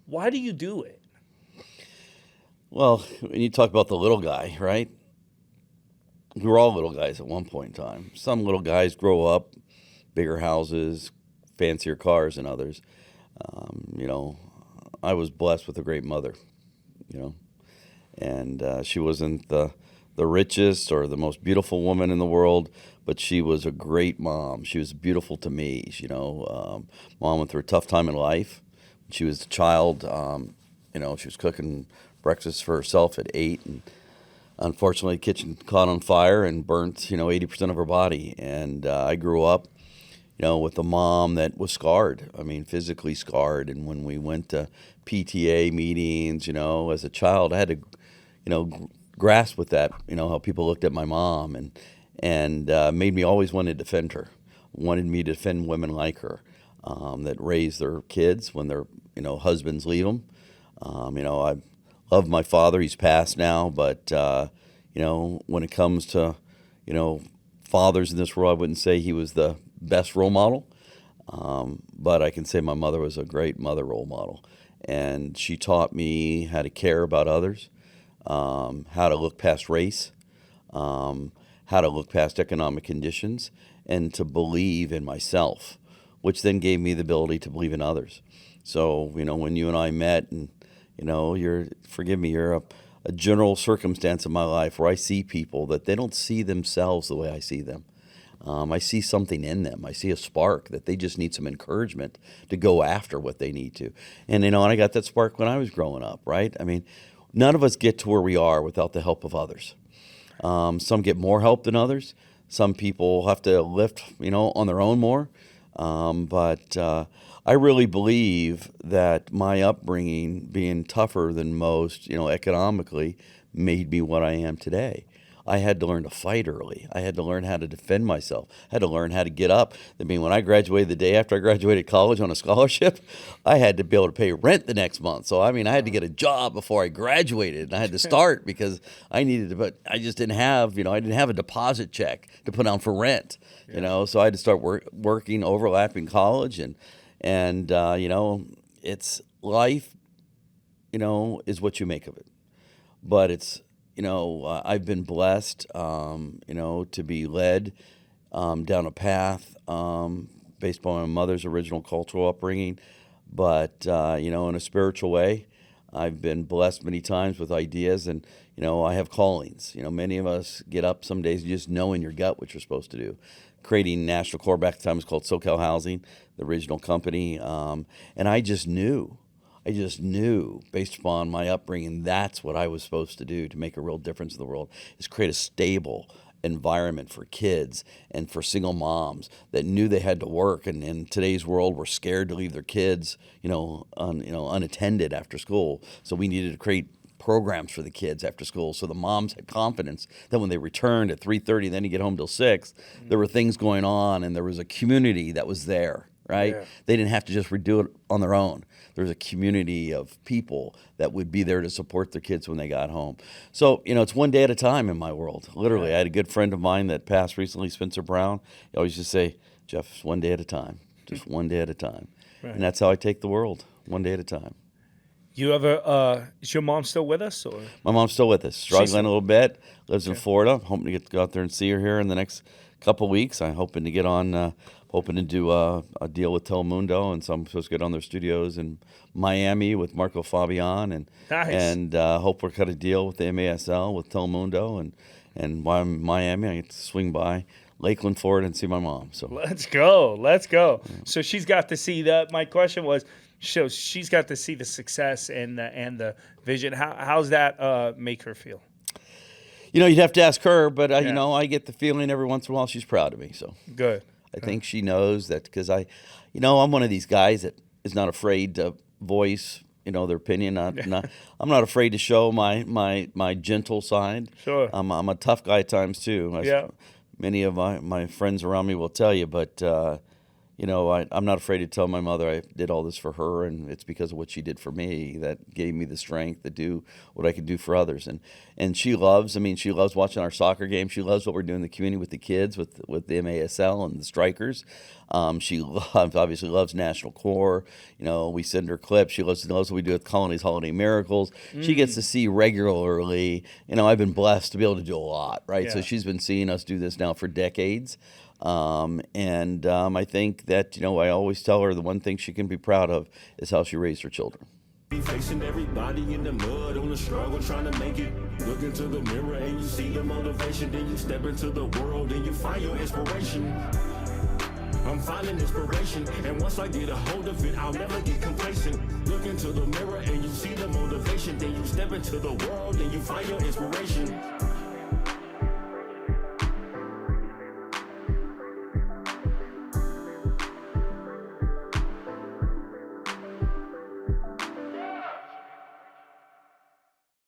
Why do you do it? Well, when you talk about the little guy, right? We were all little guys at one point in time. Some little guys grow up, bigger houses, fancier cars than others. You know, I was blessed with a great mother, you know, and she wasn't the richest or the most beautiful woman in the world, but she was a great mom. She was beautiful to me. Mom went through a tough time in life. When she was a child, she was cooking breakfast for herself at 8, and unfortunately, the kitchen caught on fire and burnt 80% of her body. And I grew up with a mom that was scarred. I mean, physically scarred. And when we went to PTA meetings, as a child, I had to, grasp with that. How people looked at my mom, and made me always want to defend her. Wanted me to defend women like her, that raise their kids when their husbands leave them. I love my father. He's passed now, but when it comes to fathers in this world, I wouldn't say he was the best role model, but I can say my mother was a great mother role model, and she taught me how to care about others, how to look past race, how to look past economic conditions, and to believe in myself, which then gave me the ability to believe in others. So, when you and I met, and, you're a general circumstance of my life where I see people that they don't see themselves the way I see them. I see something in them. I see a spark that they just need some encouragement to go after what they need to. And I got that spark when I was growing up, right? I mean, none of us get to where we are without the help of others. Some get more help than others. Some people have to lift, on their own more. But I really believe that my upbringing, being tougher than most, economically, made me what I am today. I had to learn to fight early. I had to learn how to defend myself. I had to learn how to get up. I mean, when I graduated, the day after I graduated college on a scholarship, I had to be able to pay rent the next month. So, I mean, I had to get a job before I graduated, and I had to start because I needed to, but I just didn't have, I didn't have a deposit check to put down for rent, so I had to start working, overlapping college, and it's life, is what you make of it. But I've been blessed, to be led down a path based upon my mother's original cultural upbringing. But, in a spiritual way, I've been blessed many times with ideas, and, I have callings. Many of us get up some days, you just know in your gut what you're supposed to do. Creating National Core back at the time was called SoCal Housing, the original company. And I just knew. Based upon my upbringing, that's what I was supposed to do to make a real difference in the world, is create a stable environment for kids and for single moms that knew they had to work. And in today's world, we're scared to leave their kids, unattended after school. So we needed to create programs for the kids after school, so the moms had confidence that when they returned at 3:30, then you get home till 6, there were things going on, and there was a community that was there, right? Yeah. They didn't have to just redo it on their own. There was a community of people that would be there to support their kids when they got home. So, it's one day at a time in my world. Literally, I had a good friend of mine that passed recently, Spencer Brown. He always just say, Jeff, it's one day at a time, just one day at a time. Right. And that's how I take the world, one day at a time. You ever? Is your mom still with us, or? My mom's still with us, struggling a little bit. Lives in Okay. Florida. Hoping to get to go out there and see her here in the next couple weeks. I'm hoping to get on, hoping to do a deal with Telemundo, and so I'm supposed to get on their studios in Miami with Marco Fabian, and Nice. hope we're cut a deal with the MASL with Telemundo, and while I'm in Miami, I get to swing by Lakeland, Florida, and see my mom. So Let's go. Let's go. So she's got to see that. My question was, so she's got to see the success and the vision. How's that make her feel? you'd have to ask her, but Yeah. I get the feeling every once in a while she's proud of me. So. Good. I think she knows that, because I'm one of these guys that is not afraid to voice, their opinion. I'm not afraid to show my gentle side. Sure. I'm a tough guy at times too. Yeah. Many of my friends around me will tell you, but I'm not afraid to tell my mother I did all this for her, and it's because of what she did for me that gave me the strength to do what I could do for others. And she loves, she loves watching our soccer games. She loves what we're doing in the community with the kids, with the MASL and the strikers. Obviously loves National Corps. We send her clips. She loves what we do with Colony's Holiday Miracles. She gets to see regularly. I've been blessed to be able to do a lot, right? Yeah. So she's been seeing us do this now for decades. I think that, I always tell her the one thing she can be proud of is how she raised her children. Be facing everybody in the mud on the struggle, trying to make it. Look into the mirror and you see the motivation. Then you step into the world and you find your inspiration. I'm finding inspiration, and once I get a hold of it, I'll never get complacent. Look into the mirror and you see the motivation. Then you step into the world and you find your inspiration.